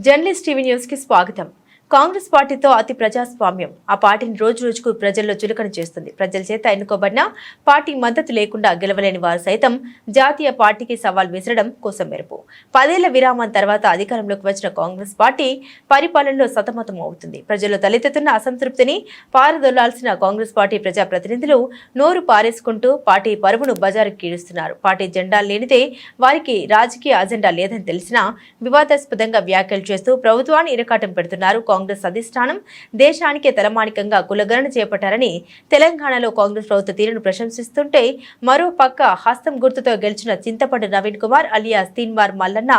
Journalist TV news కి స్వాగతం. కాంగ్రెస్ పార్టీతో అతి ప్రజాస్వామ్యం ఆ పార్టీని రోజు రోజుకు ప్రజల్లో చులకన చేస్తుంది. ప్రజల చేత ఎన్నుకోబడిన పార్టీ మద్దతు లేకుండా గెలవలేని వారు సైతం జాతీయ పార్టీకి సవాల్ విసరడం కోసం మెరుపు. 10 ఏళ్ల విరామం తర్వాత అధికారంలోకి వచ్చిన కాంగ్రెస్ పార్టీ పరిపాలనలో సతమతం అవుతుంది. ప్రజల్లో తలెత్తుతున్న అసంతృప్తిని పారదొలాల్సిన కాంగ్రెస్ పార్టీ ప్రజాప్రతినిధులు నోరు పారేసుకుంటూ పార్టీ పరువును బజారుకు కీడుస్తున్నారు. పార్టీ జెండా లేనిదే వారికి రాజకీయ అజెండా లేదని తెలిసినా వివాదాస్పదంగా వ్యాఖ్యలు చేస్తూ ప్రభుత్వాన్ని ఇరకాటం పెడుతున్నారు. కాంగ్రెస్ అధిష్టానం దేశానికే తలమానికంగా కులగణన చేపట్టారని తెలంగాణలో కాంగ్రెస్ ప్రభుత్వ తీరును ప్రశంసిస్తుంటే, మరో పక్క హస్తం గుర్తుతో గెలిచిన చింతపండు నవీన్ కుమార్ అలియాస్ తీన్మార్ మల్లన్న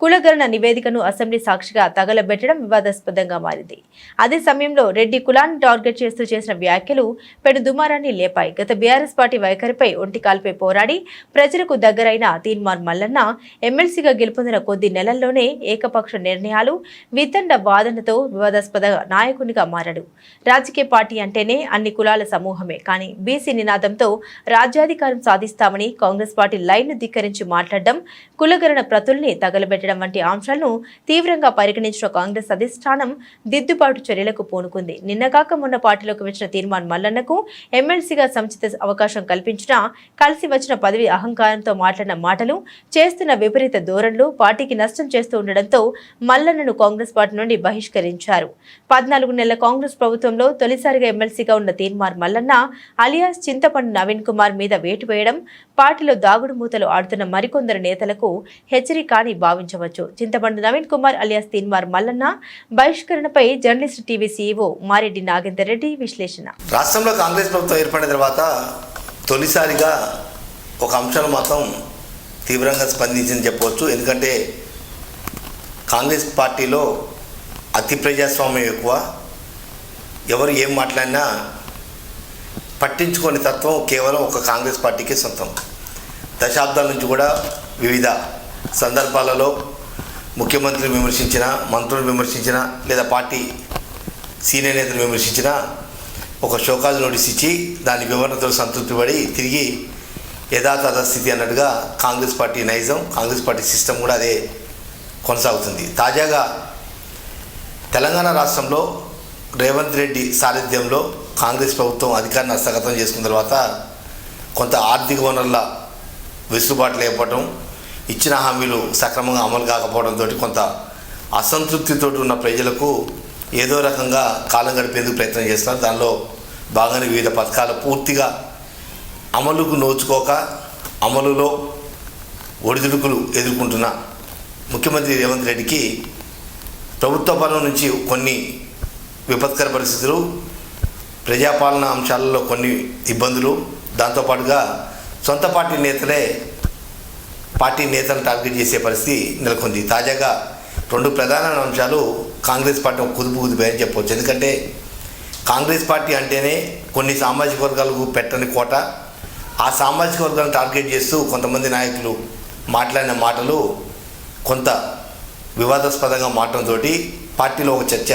కులగణన నివేదికను అసెంబ్లీ సాక్షిగా తగలబెట్టడం వివాదాస్పదంగా మారింది. అదే సమయంలో రెడ్డి కులాన్ని టార్గెట్ చేస్తూ చేసిన వ్యాఖ్యలు పెను దుమారాన్ని లేపాయి. గత బీఆర్ఎస్ పార్టీ వైఖరిపై ఒంటికాల్పై పోరాడి ప్రజలకు దగ్గరైన తీన్మార్ మల్లన్న ఎమ్మెల్సీగా గెలుపొందిన కొద్ది నెలల్లోనే ఏకపక్ష నిర్ణయాలు వితండ వాదనతో వివాదాస్పద నాయకునిగా మారాడు. రాజకీయ పార్టీ అంటేనే అన్ని కులాల సమూహమే, కానీ బీసీ నినాదంతో రాజ్యాధికారం సాధిస్తామని కాంగ్రెస్ పార్టీ లైన్ను ధిక్కరించి మాట్లాడడం, కులగణన ప్రతుల్ని తగలబెట్టడం వంటి అంశాలను తీవ్రంగా పరిగణించిన కాంగ్రెస్ అధిష్టానం దిద్దుబాటు చర్యలకు పూనుకుంది. నిన్నగాక మొన్న పార్టీలోకి వచ్చిన తీర్మాన్ మల్లన్నకు ఎమ్మెల్సీగా సముచిత అవకాశం కల్పించినా కలిసి వచ్చిన పదవి అహంకారంతో మాట్లాడిన మాటలు, చేస్తున్న విపరీత ధోరణులు పార్టీకి నష్టం చేస్తూ ఉండడంతో మల్లన్నను కాంగ్రెస్ పార్టీ నుండి బహిష్కరించారు. 14 నెలల కాంగ్రెస్ ప్రభుత్వంలో తొలిసారిగా ఎమ్మెల్సీగా ఉన్న తీన్మార్ మల్లన్న అలియాస్ చింతపండు నవీన్ కుమార్ మీద వేటు వేయడం పార్టీలో దాగుడు మూతలు ఆడుతున్న మరికొందరు నేతలకు హెచ్చరిక అని భావించవచ్చు. చింతపండు నవీన్ కుమార్ అలియాస్ తీన్మార్ మల్లన్న బహిష్కరణపై journalist TV CEO Mareddy Nagender Reddy విశ్లేషణ. రాష్ట్రంలో కాంగ్రెస్ ప్రభుత్వం ఏర్పడిన తర్వాత తొలిసారిగా ఒక అంశాన్ని మాత్రం తీవ్రంగా స్పందించిందని చెప్పవచ్చు. ఎందుకంటే కాంగ్రెస్ పార్టీలో అతి ప్రజాస్వామ్యం ఎక్కువ, ఎవరు ఏం మాట్లాడినా పట్టించుకొని తత్వం కేవలం ఒక కాంగ్రెస్ పార్టీకే సొంతం. దశాబ్దాల నుంచి కూడా వివిధ సందర్భాలలో ముఖ్యమంత్రిని విమర్శించిన, మంత్రులను విమర్శించిన, లేదా పార్టీ సీనియర్ నేతలు విమర్శించిన ఒక షోకాజ్ నోటీస్ ఇచ్చి దాని వివరణతో సంతృప్తి పడి తిరిగి యథాతథ స్థితి అన్నట్టుగా కాంగ్రెస్ పార్టీ నైజం, కాంగ్రెస్ పార్టీ సిస్టమ్ కూడా అదే కొనసాగుతుంది. తాజాగా తెలంగాణ రాష్ట్రంలో రేవంత్ రెడ్డి సారథ్యంలో కాంగ్రెస్ ప్రభుత్వం అధికారాన్ని హస్తగతం చేసుకున్న తర్వాత కొంత ఆర్థిక వనరుల వెసులుబాటు లేకపోవడం, ఇచ్చిన హామీలు సక్రమంగా అమలు కాకపోవడంతో కొంత అసంతృప్తితో ఉన్న ప్రజలకు ఏదో రకంగా కాలం గడిపేందుకు ప్రయత్నం చేస్తున్నారు. దానిలో భాగంగా వివిధ పథకాలు పూర్తిగా అమలుకు నోచుకోక అమలులో ఒడిదుడుకులు ఎదుర్కొంటున్న ముఖ్యమంత్రి రేవంత్ రెడ్డికి ప్రభుత్వ పనుల నుంచి కొన్ని విపత్కర పరిస్థితులు, ప్రజాపాలన అంశాలలో కొన్ని ఇబ్బందులు, దాంతోపాటుగా సొంత పార్టీ నేతలను టార్గెట్ చేసే పరిస్థితి నెలకొంది. తాజాగా రెండు ప్రధానమైన అంశాలు కాంగ్రెస్ పార్టీ ఒక కుదిపోయని చెప్పవచ్చు. ఎందుకంటే కాంగ్రెస్ పార్టీ అంటేనే కొన్ని సామాజిక వర్గాలకు పెట్టని కోట. ఆ సామాజిక వర్గాలను టార్గెట్ చేస్తూ కొంతమంది నాయకులు మాట్లాడిన మాటలు కొంత వివాదాస్పదంగా మారడంతో పార్టీలో ఒక చర్చ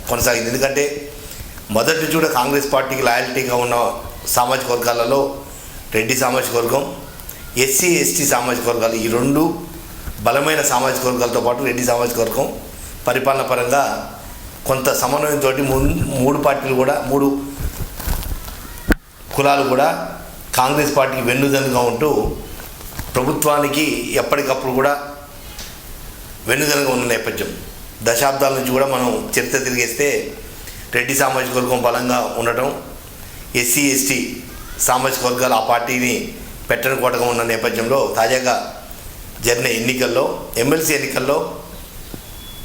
కొనసాగింది. ఎందుకంటే మొదటి నుంచి కూడా కాంగ్రెస్ పార్టీకి లాయల్టీగా ఉన్న సామాజిక వర్గాలలో రెడ్డి సామాజిక వర్గం, ఎస్సీ ఎస్టీ సామాజిక వర్గాలు, ఈ రెండు బలమైన సామాజిక వర్గాలతో పాటు రెడ్డి సామాజిక వర్గం పరిపాలన పరంగా కొంత సమన్వయంతో మూడు పార్టీలు కూడా, మూడు కులాలు కూడా కాంగ్రెస్ పార్టీకి వెన్నుదన్నుగా ఉంటూ ప్రభుత్వానికి ఎప్పటికప్పుడు కూడా వెన్నుదన్నుగా ఉన్న నేపథ్యం. దశాబ్దాల నుంచి కూడా మనం చరిత్ర తిరిగేస్తే రెడ్డి సామాజిక వర్గం బలంగా ఉండటం, ఎస్సీ ఎస్టీ సామాజిక వర్గాలు ఆ పార్టీని పెట్టని కోటగా ఉన్న నేపథ్యంలో తాజాగా జరిగిన ఎన్నికల్లో, ఎమ్మెల్సీ ఎన్నికల్లో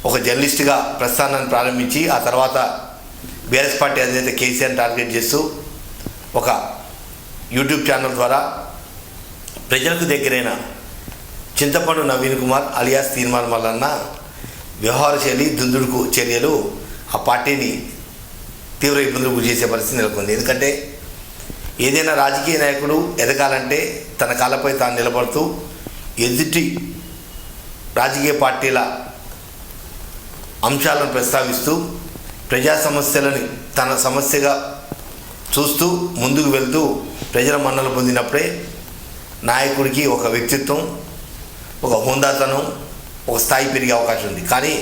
ఒక జర్నలిస్ట్గా ప్రస్థానాన్ని ప్రారంభించి ఆ తర్వాత బీఆర్ఎస్ పార్టీ అధినేత కేసీఆర్ని టార్గెట్ చేస్తూ ఒక యూట్యూబ్ ఛానల్ ద్వారా ప్రజలకు దగ్గరైన చింతపండు నవీన్ కుమార్ అలియాస్ తీర్మాన్ మల్లన్న వ్యవహార శైలి, దుందుడుకు చర్యలు ఆ పార్టీని తీవ్ర ఇబ్బందులు గురి చేసే పరిస్థితి నెలకొంది. ఎందుకంటే ఏదైనా రాజకీయ నాయకుడు ఎదగాలంటే తన కాళ్ళపై తాను నిలబడుతూ ఎదుటి రాజకీయ పార్టీల అంశాలను ప్రస్తావిస్తూ ప్రజా సమస్యలని తన సమస్యగా చూస్తూ ముందుకు వెళ్తూ ప్రజల మన్నలు పొందినప్పుడే నాయకుడికి ఒక వ్యక్తిత్వం, ఒక హోందాతనం, ఒక స్థాయి పెరిగే అవకాశం ఉంది. కానీ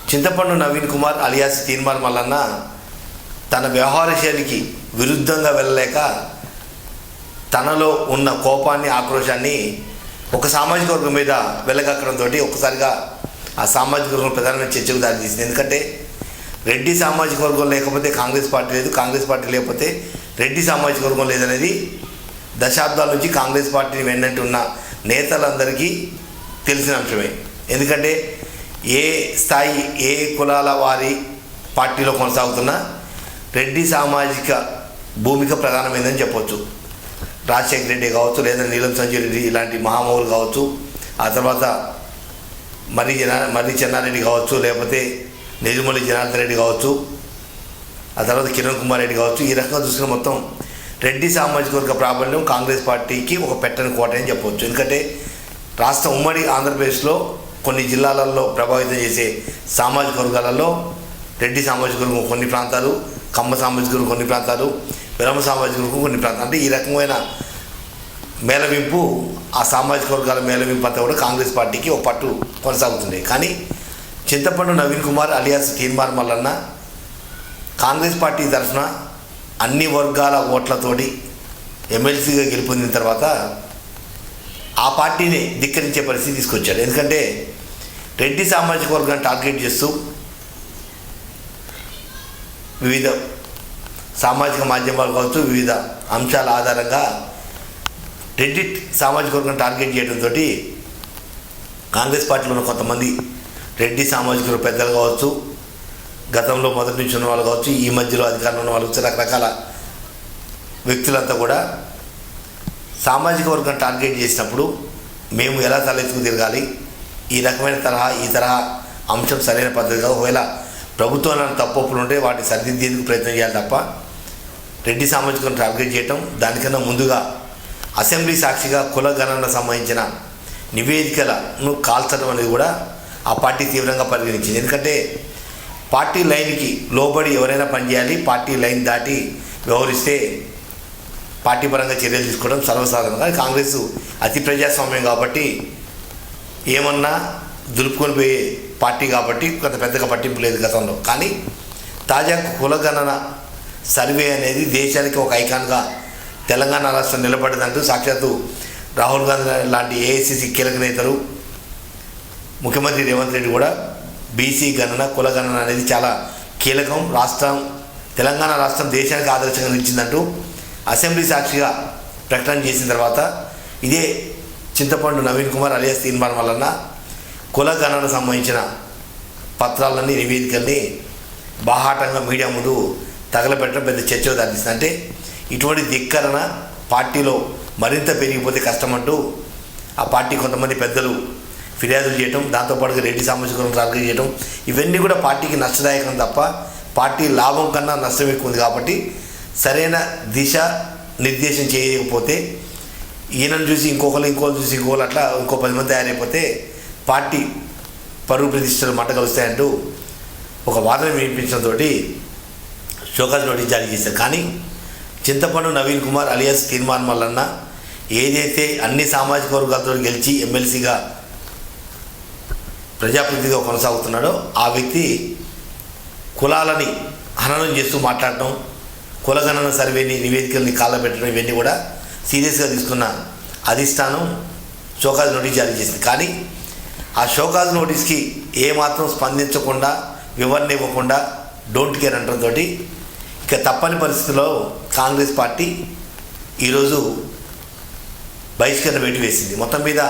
చింతపండు నవీన్ కుమార్ అలియాస్ తీర్మాన్ మల్లన్న తన వ్యవహార శైలికి విరుద్ధంగా వెళ్ళలేక తనలో ఉన్న కోపాన్ని, ఆక్రోశాన్ని ఒక సామాజిక వర్గం మీద వెళ్ళగక్కడంతో ఒక్కసారిగా ఆ సామాజిక వర్గం ప్రధానమైన చర్చకు దారితీసింది. ఎందుకంటే రెడ్డి సామాజిక వర్గం లేకపోతే కాంగ్రెస్ పార్టీ లేదు, కాంగ్రెస్ పార్టీ లేకపోతే రెడ్డి సామాజిక వర్గం లేదనేది దశాబ్దాల నుంచి కాంగ్రెస్ పార్టీని వెన్నంటి ఉన్న నేతలందరికీ తెలిసిన అంశమే. ఎందుకంటే ఏ స్థాయి, ఏ కులాల వారి పార్టీలో కొనసాగుతున్నా రెడ్డి సామాజిక భూమిక ప్రధానమైందని చెప్పవచ్చు. రాజశేఖర రెడ్డి కావచ్చు, లేదా నీలం సంజయ్ రెడ్డి ఇలాంటి మహామౌలు కావచ్చు, ఆ తర్వాత మర్రి చెన్నారెడ్డి కావచ్చు, లేకపోతే నెల్లిమల్లి జనార్దన్ రెడ్డి కావచ్చు, ఆ తర్వాత కిరణ్ కుమార్ రెడ్డి కావచ్చు. ఈ రకంగా చూసుకున్న మొత్తం రెడ్డి సామాజిక వర్గ ప్రాబల్యం కాంగ్రెస్ పార్టీకి ఒక పెట్టని కోట అని చెప్పవచ్చు. ఎందుకంటే రాష్ట్ర ఉమ్మడి ఆంధ్రప్రదేశ్లో కొన్ని జిల్లాలలో ప్రభావితం చేసే సామాజిక వర్గాలలో రెడ్డి సామాజిక వర్గం కొన్ని ప్రాంతాలు, కమ్మ సామాజిక వర్గం కొన్ని ప్రాంతాలు, విరమ సామాజిక వర్గం కొన్ని ప్రాంతాలు. అంటే ఈ రకమైన మేళవింపు, ఆ సామాజిక వర్గాల మేళవింపు అంతా కూడా కాంగ్రెస్ పార్టీకి ఒక పట్టు కొనసాగుతుంది. కానీ చింతపండు నవీన్ కుమార్ అలియాస్ తీర్మాన్ మల్లన్న కాంగ్రెస్ పార్టీ తరఫున అన్ని వర్గాల ఓట్లతోటి ఎమ్మెల్సీగా గెలుపొందిన తర్వాత ఆ పార్టీని ధిక్కరించే పరిస్థితి తీసుకొచ్చాడు. ఎందుకంటే రెడ్డి సామాజిక వర్గాన్ని టార్గెట్ చేస్తూ వివిధ సామాజిక మాధ్యమాలు కావచ్చు, వివిధ అంశాల ఆధారంగా రెడ్డి సామాజిక వర్గాన్ని టార్గెట్ చేయడంతో కాంగ్రెస్ పార్టీలో ఉన్న కొంతమంది రెడ్డి సామాజిక పెద్దలు కావచ్చు, గతంలో మొదటి నుంచి ఉన్న వాళ్ళు కావచ్చు, ఈ మధ్యలో అధికారంలో ఉన్న వాళ్ళు, రకరకాల వ్యక్తులంతా కూడా సామాజిక వర్గం టార్గెట్ చేసినప్పుడు మేము ఎలా తలెత్తుకు తిరగాలి, ఈ రకమైన ఈ తరహా అంశం సరైన పద్ధతిగా, ఒకవేళ ప్రభుత్వం తప్పులు ఉంటే వాటిని సరిదిద్దేందుకు ప్రయత్నం చేయాలి తప్ప రెడ్డి సామాజికం టార్గెట్ చేయటం, దానికన్నా ముందుగా అసెంబ్లీ సాక్షిగా కుల గణన సంబంధించిన నివేదికలను కాల్చడం అనేది కూడా ఆ పార్టీ తీవ్రంగా పరిగణించింది. ఎందుకంటే పార్టీ లైన్కి లోబడి ఎవరైనా పనిచేయాలి, పార్టీ లైన్ దాటి వ్యవహరిస్తే పార్టీ పరంగా చర్యలు తీసుకోవడం సర్వసాధారణం. కానీ కాంగ్రెస్ అతి ప్రజాస్వామ్యం కాబట్టి ఏమన్నా దులుపుకొని పోయే పార్టీ కాబట్టి కొంత పెద్దగా పట్టింపు లేదు గతంలో. కానీ తాజా కులగణన సర్వే అనేది దేశానికి ఒక ఐకాన్గా తెలంగాణ రాష్ట్రం నిలబడిందంటూ సాక్షాత్తు రాహుల్ గాంధీ లాంటి ఏఐసిసి కీలక నేతలు, ముఖ్యమంత్రి రేవంత్ రెడ్డి కూడా బీసీ గణన, కులగణన అనేది చాలా కీలకం, రాష్ట్రం తెలంగాణ రాష్ట్రం దేశానికి ఆదర్శంగా నిలిచిందంటూ అసెంబ్లీ సాక్షిగా ప్రకటన చేసిన తర్వాత ఇదే చింతపండు నవీన్ కుమార్ అలియాస్ తీర్మాన్ వలన కుల గణనకు సంబంధించిన పత్రాలన్నీ, నివేదికల్ని బాహాటంగా మీడియా ముందు తగలబెట్టడం పెద్ద చర్చకు దారితీస్తుంది. అంటే ఇటువంటి ధిక్కరణ పార్టీలో మరింత పెరిగిపోతే కష్టమంటూ ఆ పార్టీ కొంతమంది పెద్దలు ఫిర్యాదులు చేయటం, దాంతోపాటుగా రెడ్డి సామాజిక వర్గం టార్గెట్ చేయటం, ఇవన్నీ కూడా పార్టీకి నష్టదాయకం తప్ప పార్టీ లాభం కన్నా నష్టం ఎక్కువ ఉంది. కాబట్టి సరైన దిశ నిర్దేశం చేయకపోతే ఈయనను చూసి ఇంకోళ్ళు చూసి ఇంకోళ్ళు అట్లా ఇంకో 10 మంది తయారైపోతే పార్టీ పరువు ప్రతిష్టలు మంట కలుస్తాయంటూ ఒక వాదన వినిపించడంతో షోకాజ్ నోటీస్ జారీ చేశారు. కానీ చింతపండు నవీన్ కుమార్ అలియాస్ తీర్మాన్ మల్లన్న ఏదైతే అన్ని సామాజిక వర్గాలతో గెలిచి ఎమ్మెల్సీగా ప్రజాప్రతినిధిగా కొనసాగుతున్నాడో ఆ వ్యక్తి కులాలని హననం చేస్తూ మాట్లాడటం, కులగణన సర్వేని నివేదికల్ని కాళ్ళబెట్టడం, ఇవన్నీ కూడా సీరియస్గా తీసుకున్న అధిష్టానం షోకాజ్ నోటీస్ జారీ చేసింది. కానీ ఆ షోకాజ్ నోటీస్కి ఏమాత్రం స్పందించకుండా, వివరణ ఇవ్వకుండా డోంట్ కేర్ అనడంతో ఇక తప్పని పరిస్థితుల్లో కాంగ్రెస్ పార్టీ ఈరోజు బహిష్కరణ వేటు వేసింది. మొత్తం మీద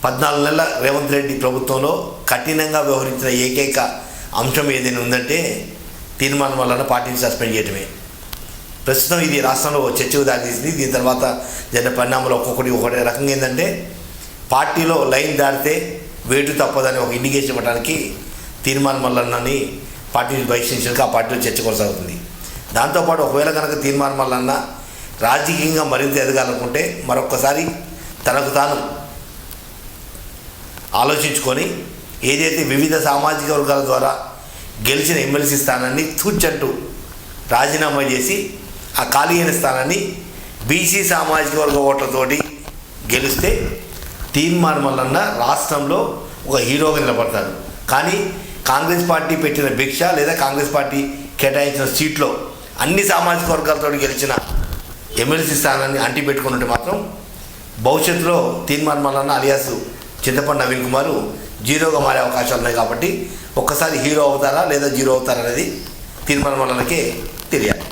14 నెలల రేవంత్ రెడ్డి ప్రభుత్వంలో కఠినంగా వ్యవహరించిన ఏకైక అంశం ఏదైనా ఉందంటే తీర్మానం వలన పార్టీని సస్పెండ్ చేయడమే. ప్రస్తుతం ఇది రాష్ట్రంలో చర్చకు దారితీసింది. దీని తర్వాత జరిగిన పరిణామాలు ఒక్కొక్కటి రకంగా ఏంటంటే పార్టీలో లైన్ దాటితే వేటు తప్పదని ఒక ఇండికేషన్ ఇవ్వడానికి తీర్మానం వల్లన్నని పార్టీని బహిష్కరించడానికి ఆ పార్టీలో చర్చ కొనసాగుతుంది. దాంతోపాటు ఒకవేళ కనుక తీర్మానం వల్లన్న రాజకీయంగా మరింత ఎదగాలనుకుంటే మరొక్కసారి తనకు తాను ఆలోచించుకొని ఏదైతే వివిధ సామాజిక వర్గాల ద్వారా గెలిచిన ఎమ్మెల్సీ స్థానాన్ని తూచంటూ రాజీనామా చేసి ఆ ఖాళీ అయిన స్థానాన్ని బీసీ సామాజిక వర్గ ఓట్లతోటి గెలిస్తే తీర్మానం వలన రాష్ట్రంలో ఒక హీరోగా నిలబడతాడు. కానీ కాంగ్రెస్ పార్టీ పెట్టిన భిక్ష లేదా కాంగ్రెస్ పార్టీ కేటాయించిన సీట్లో అన్ని సామాజిక వర్గాలతో గెలిచిన ఎమ్మెల్సీ స్థానాన్ని అంటి పెట్టుకున్నట్టు మాత్రం భవిష్యత్తులో తీర్మానం వలన అలియాస్ చింతపండు నవీన్ కుమార్ జీరోగా మారే అవకాశాలు ఉన్నాయి. కాబట్టి ఒక్కసారి హీరో అవుతారా లేదా జీరో అవుతారా అనేది తీర్మానం వలనకే తెలియాలి.